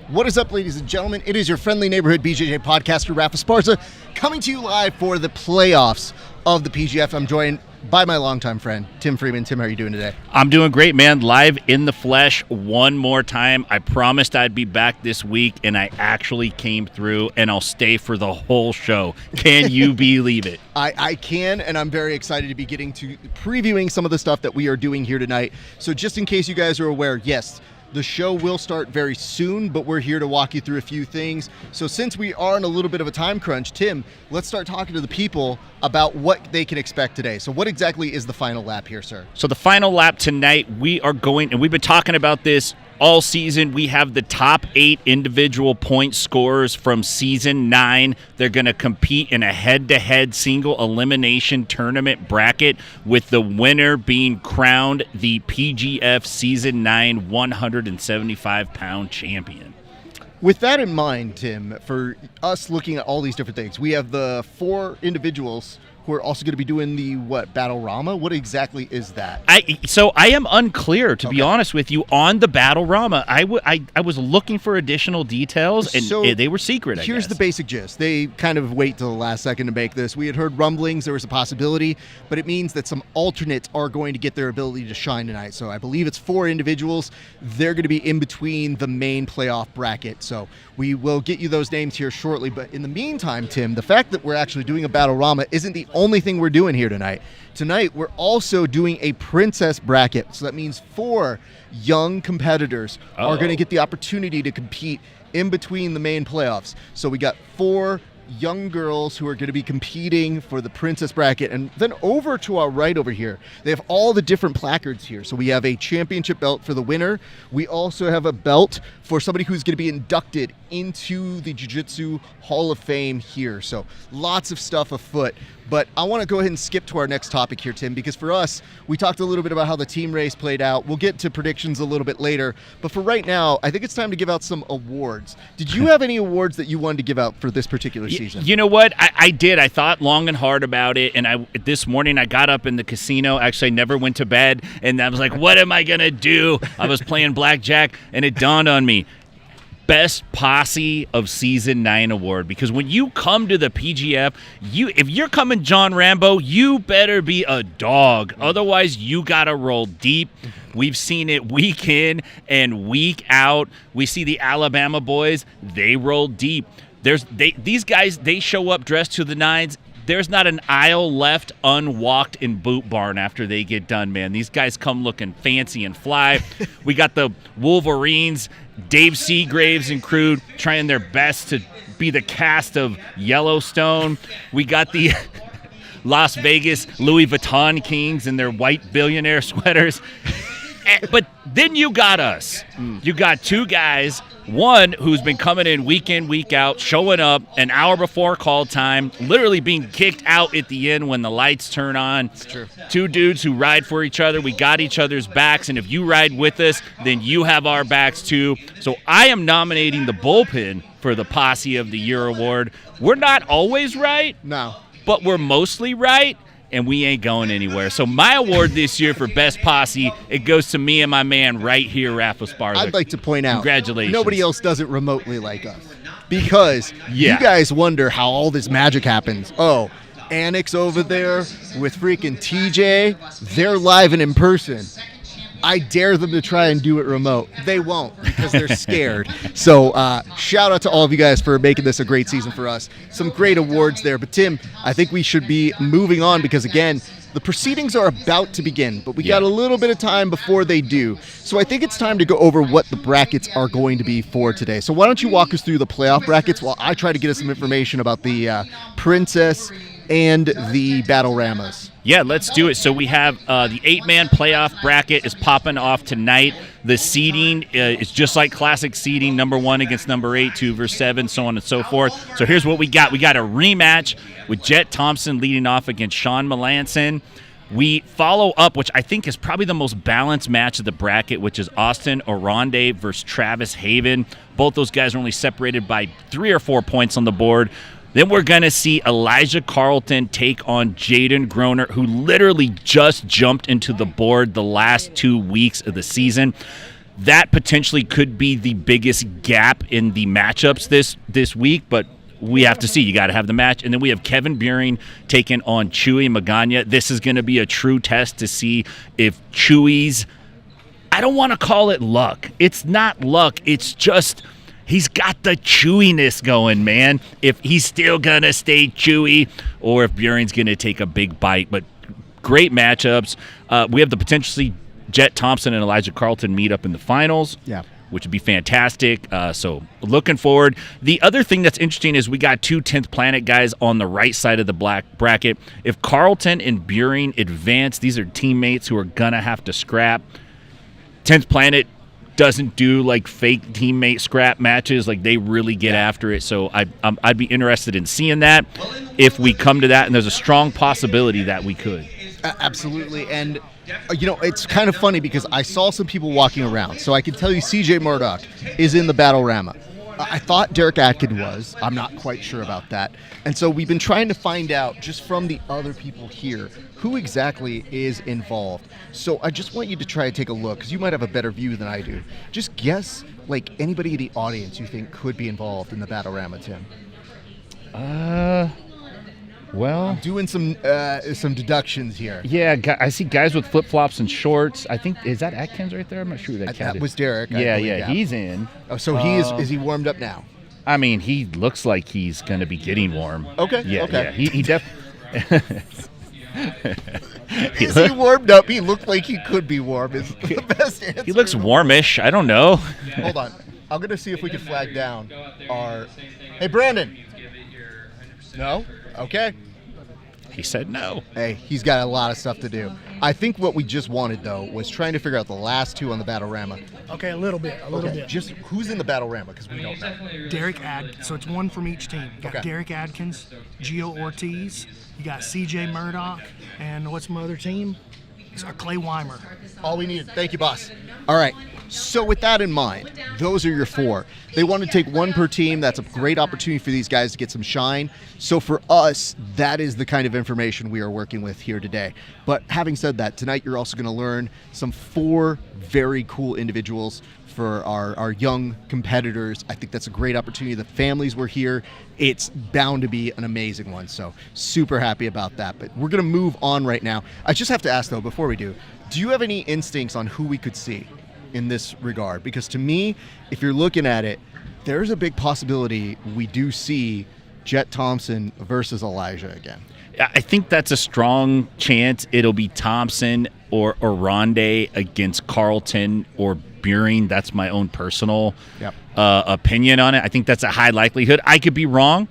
What is up, ladies and gentlemen? It is your friendly neighborhood BJJ podcaster, Rafa Esparza, coming to you live for the playoffs of the PGF. I'm joined by my longtime friend, Tim Freeman. Tim, how are you doing today? I'm doing great, man. Live in the flesh one more time. I promised I'd be back this week, and I actually came through, and I'll stay for the whole show. Can you believe it? I can, and I'm very excited to be getting to previewing some of the stuff that we are doing here tonight. So just in case you guys are aware, yes, the show will start very soon, but we're here to walk you through a few things. So since we are in a little bit of a time crunch, Tim, let's start talking to the people about what they can expect today. So what exactly is the final lap here, sir? So the final lap tonight, we are going, and we've been talking about this all season. We have the top 8 individual point scorers from Season 9. They're going to compete in a head-to-head single elimination tournament bracket, with the winner being crowned the PGF Season 9 175-pound champion. With that in mind, Tim, for us looking at all these different things, we have the 4 individuals who are also going to be doing the, battlerama? What exactly is that? So I am unclear, to be honest with you, on the battlerama. I was looking for additional details, and they were secret, I Here's guess. the basic gist. They kind of wait till the last second to make this. We had heard rumblings there was a possibility, but it means that some alternates are going to get their ability to shine tonight. So I believe it's 4 individuals. They're going to be in between the main playoff bracket. So we will get you those names here shortly. But in the meantime, Tim, the fact that we're actually doing a battlerama isn't the only thing we're doing here tonight. Tonight, we're also doing a princess bracket. So that means 4 young competitors are going to get the opportunity to compete in between the main playoffs. So we got 4 young girls who are going to be competing for the princess bracket. And then over to our right over here, they have all the different placards here. So we have a championship belt for the winner. We also have a belt for somebody who's going to be inducted into the Jiu-Jitsu Hall of Fame here. So lots of stuff afoot. But I want to go ahead and skip to our next topic here, Tim, because for us, we talked a little bit about how the team race played out. We'll get to predictions a little bit later. But for right now, I think it's time to give out some awards. Did you have any awards that you wanted to give out for this particular season? You know what? I did. I thought long and hard about it. And this morning I got up in the casino. Actually, I never went to bed. And I was like, what am I going to do? I was playing blackjack, and it dawned on me. Best Posse of Season 9 award, because when you come to the PGF, if you're coming John Rambo, you better be a dog. Otherwise, you got to roll deep. We've seen it week in and week out. We see the Alabama boys, they roll deep. These guys, they show up dressed to the nines. There's not an aisle left unwalked in Boot Barn after they get done, man. These guys come looking fancy and fly. We got the Wolverines, Dave Seagraves and crew trying their best to be the cast of Yellowstone. We got the Las Vegas Louis Vuitton Kings in their white billionaire sweaters. But then you got us. You got 2 guys, one who's been coming in, week out, showing up an hour before call time, literally being kicked out at the end when the lights turn on. That's true. 2 dudes who ride for each other. We got each other's backs, and if you ride with us, then you have our backs too. So I am nominating the bullpen for the Posse of the Year award. We're not always right. No. But we're mostly right. And we ain't going anywhere. So my award this year for Best Posse, it goes to me and my man right here, Rafa Esparza. I'd like to point out, congratulations. Nobody else does it remotely like us. Because you guys wonder how all this magic happens. Oh, Annex over there with freaking TJ, they're live and in person. I dare them to try and do it remote. They won't, because they're scared. So shout out to all of you guys for making this a great season for us. Some great awards there. But Tim, I think we should be moving on, because again, the proceedings are about to begin, but we got a little bit of time before they do. So I think it's time to go over what the brackets are going to be for today. So why don't you walk us through the playoff brackets while I try to get us some information about the Princess and the Battleramas. Yeah, let's do it. So we have the 8-man playoff bracket is popping off tonight. The seeding is just like classic seeding, number 1 against number 8, 2 versus 7, so on and so forth. So here's what we got. We got a rematch with Jet Thompson leading off against Sean Melanson. We follow up, which I think is probably the most balanced match of the bracket, which is Austin Oronde versus Travis Haven. Both those guys are only separated by 3 or 4 points on the board. Then we're going to see Elijah Carlton take on Jaden Groner, who literally just jumped into the board the last 2 weeks of the season. that potentially could be the biggest gap in the matchups this week, but we have to see. You got to have the match. And then we have Kevin Buehring taking on Chewy Magana. This is going to be a true test to see if Chewy's, I don't want to call it luck. It's not luck. It's just he's got the chewiness going, man. If he's still going to stay chewy or if Buehring's going to take a big bite. But great matchups. We have the potentially Jet Thompson and Elijah Carlton meet up in the finals. Yeah. Which would be fantastic. So looking forward. The other thing that's interesting is we got 2 10th Planet guys on the right side of the black bracket. If Carlton and Buehring advance, these are teammates who are going to have to scrap. 10th Planet doesn't do like fake teammate scrap matches. Like they really get after it. So I'd be interested in seeing that if we come to that. And there's a strong possibility that we could. Absolutely. And it's kind of funny because I saw some people walking around. So I can tell you CJ Murdoch is in the battlerama. I thought Derek Atkin was. I'm not quite sure about that. And so we've been trying to find out just from the other people here who exactly is involved. So I just want you to try to take a look because you might have a better view than I do. Just guess like anybody in the audience you think could be involved in the battlerama, Tim. Well, I'm doing some deductions here. Yeah, I see guys with flip-flops and shorts. I think, is that Atkins right there? I'm not sure who that cat is. That was Derek. Yeah, he's in. Oh, so is he warmed up now? I mean, he looks like he's going to be getting warm. Okay. Yeah. He definitely. Is he warmed up? He looked like he could be warm. Is the best answer. He looks warmish. I don't know. Hold on. I'm going to see if we can flag down our... Hey, Brandon. No? Okay. He said no. Hey, he's got a lot of stuff to do. I think what we just wanted, though, was trying to figure out the last 2 on the battlerama. Okay, a little bit. Just who's in the battlerama, because we don't know. Derek Adkins. So it's 1 from each team. You got Okay. Derek Adkins, Gio Ortiz, you got CJ Murdoch, and what's my other team? It's Clay Weimer. All we needed. Thank you, boss. All right. So with that in mind, those are your 4. They want to take 1 per team. That's a great opportunity for these guys to get some shine. So for us, that is the kind of information we are working with here today. But having said that, tonight you're also going to learn some 4 very cool individuals for our young competitors. I think that's a great opportunity. The families were here. It's bound to be an amazing one. So super happy about that. But we're going to move on right now. I just have to ask, though, before we do you have any instincts on who we could see in this regard? Because to me, if you're looking at it, there's a big possibility we do see Jet Thompson versus Elijah again. I think that's a strong chance. It'll be Thompson or Ronde against Carlton or Buehring. That's my own personal opinion on it. I think that's a high likelihood. I could be wrong.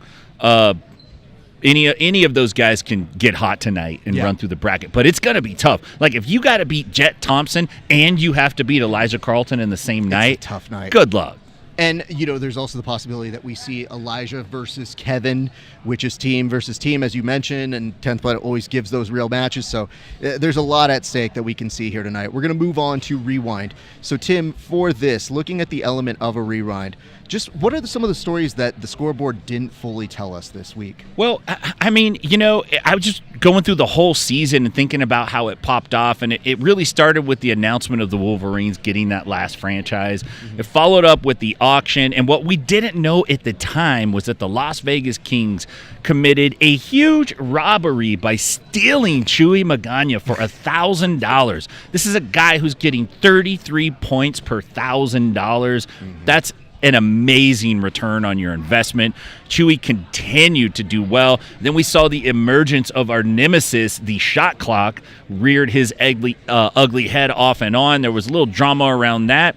Any of those guys can get hot tonight and run through the bracket, but it's going to be tough. Like if you got to beat Jet Thompson and you have to beat Elijah Carlton in the same night, it's a tough night. Good luck. And, there's also the possibility that we see Elijah versus Kevin, which is team versus team, as you mentioned, and 10th Planet always gives those real matches. So there's a lot at stake that we can see here tonight. We're going to move on to Rewind. So, Tim, for this, looking at the element of a rewind, just what are some of the stories that the scoreboard didn't fully tell us this week? Well, I mean, I was just going through the whole season and thinking about how it popped off, and it really started with the announcement of the Wolverines getting that last franchise. Mm-hmm. It followed up with the auction, and what we didn't know at the time was that the Las Vegas Kings committed a huge robbery by stealing Chewy Magana for $1,000. This is a guy who's getting 33 points per $1,000. Mm-hmm. That's an amazing return on your investment. Chewy continued to do well. Then we saw the emergence of our nemesis, the shot clock, reared his ugly head off and on. There was a little drama around that.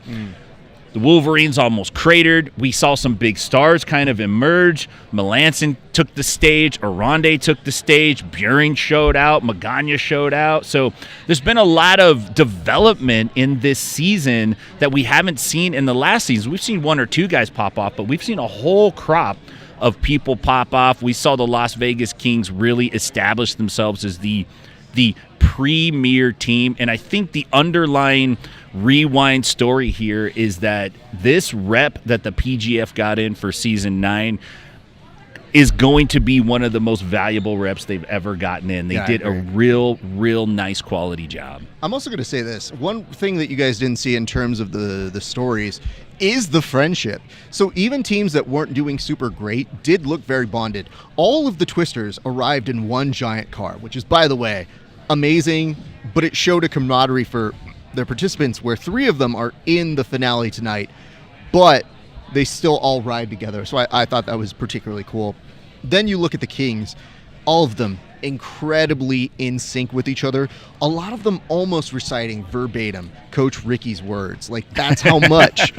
The Wolverines almost cratered. We saw some big stars kind of emerge. Melanson took the stage. Aronde took the stage. Buehring showed out. Magana showed out. So there's been a lot of development in this season that we haven't seen in the last season. We've seen 1 or 2 guys pop off, but we've seen a whole crop of people pop off. We saw the Las Vegas Kings really establish themselves as the premier team, and I think the underlying rewind story here is that this rep that the PGF got in for season 9, is going to be one of the most valuable reps they've ever gotten in. They did a real nice quality job. I'm also going to say this. One thing that you guys didn't see in terms of the stories is the friendship. So even teams that weren't doing super great did look very bonded. All of the Twisters arrived in one giant car, which is, by the way, amazing, but it showed a camaraderie for their participants where 3 of them are in the finale tonight, but they still all ride together. So I thought that was particularly cool. Then you look at the Kings, all of them incredibly in sync with each other. A lot of them almost reciting verbatim Coach Ricky's words. Like, that's how much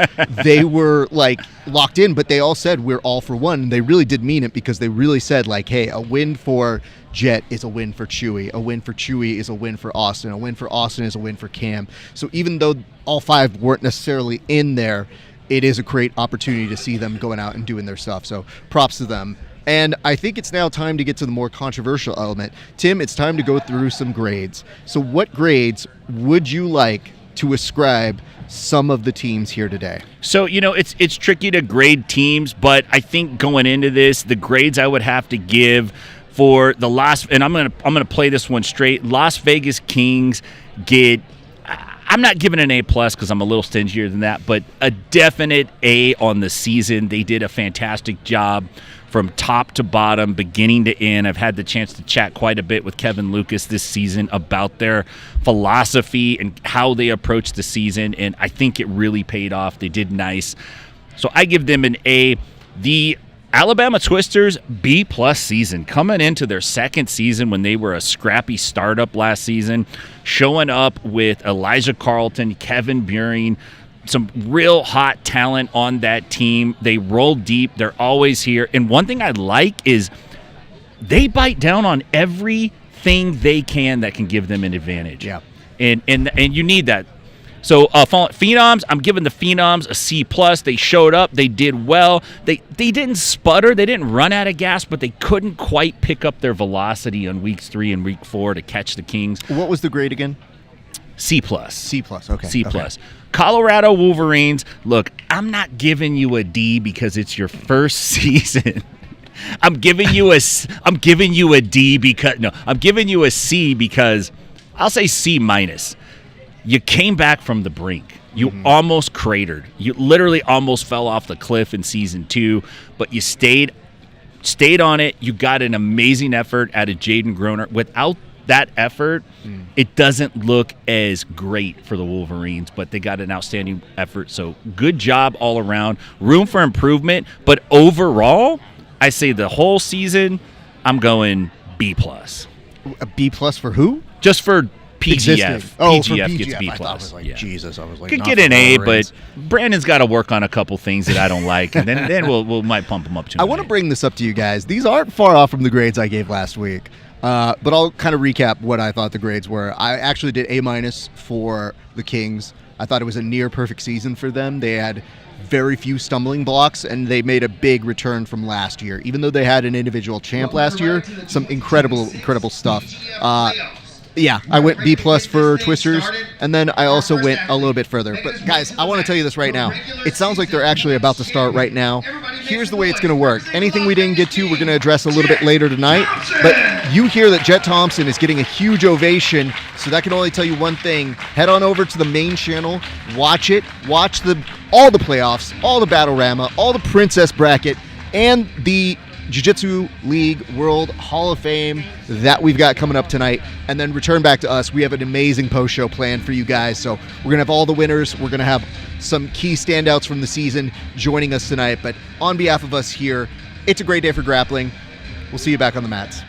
they were like locked in, but they all said we're all for one. And they really did mean it, because they really said, like, hey, a win for Jet is a win for Chewy. A win for Chewy is a win for Austin. A win for Austin is a win for Cam. So even though all 5 weren't necessarily in there, it is a great opportunity to see them going out and doing their stuff. So props to them. And I think it's now time to get to the more controversial element. Tim, it's time to go through some grades. So what grades would you like to ascribe some of the teams here today? So, it's tricky to grade teams, but I think going into this, the grades I would have to give for the and I'm gonna play this one straight. Las Vegas Kings get, I'm not giving an A+ because I'm a little stingier than that, but a definite A on the season. They did a fantastic job from top to bottom, beginning to end. I've had the chance to chat quite a bit with Kevin Lucas this season about their philosophy and how they approach the season, and I think it really paid off. They did nice. So I give them an A. The Alabama Twisters, B+ season, coming into their second season when they were a scrappy startup last season, showing up with Elijah Carlton, Kevin Buring, some real hot talent on that team. They roll deep. They're always here. And one thing I like is they bite down on everything they can that can give them an advantage. Yeah. And you need that. So Phenoms, I'm giving the Phenoms a C+. They showed up. They did well. They didn't sputter. They didn't run out of gas, but they couldn't quite pick up their velocity on weeks 3 and week 4 to catch the Kings. What was the grade again? C+. C+, okay. C+. Okay. Colorado Wolverines, look, I'm not giving you a D because it's your first season. I'm giving you a D because I'm giving you a C because I'll say C-. You came back from the brink. You almost cratered. You literally almost fell off the cliff in season 2, but you stayed on it. You got an amazing effort out of Jaden Groner. Without that effort, it doesn't look as great for the Wolverines, but they got an outstanding effort. So good job all around. Room for improvement, but overall, I say the whole season, I'm going B+. A B+ for who? Just for PGF. Existing. Oh, PGF, for PGF gets B+. I thought it was like, yeah. Jesus, I was like, Could not get for an A, Wolverines. but Brandon's got to work on a couple things that I don't like, and then we'll might pump him up to. I want to bring this up to you guys. These aren't far off from the grades I gave last week, but I'll kind of recap what I thought the grades were. I actually did A- for the Kings. I thought it was a near perfect season for them. They had very few stumbling blocks, and they made a big return from last year. Even though they had an individual champ last year, some incredible stuff. Yeah, I went B+ for Twisters, and then I also went a little bit further. But guys, I want to tell you this right now. It sounds like they're actually about to start right now. Here's the way it's going to work. Anything we didn't get to, we're going to address a little bit later tonight. But you hear that Jet Thompson is getting a huge ovation, so that can only tell you one thing. Head on over to the main channel, watch it, watch all the playoffs, all the battlerama, all the Princess bracket, and the Jiu-Jitsu League World Hall of Fame that we've got coming up tonight, and then return back to us. We have an amazing post-show planned for you guys, so we're going to have all the winners. We're going to have some key standouts from the season joining us tonight, but on behalf of us here, it's a great day for grappling. We'll see you back on the mats.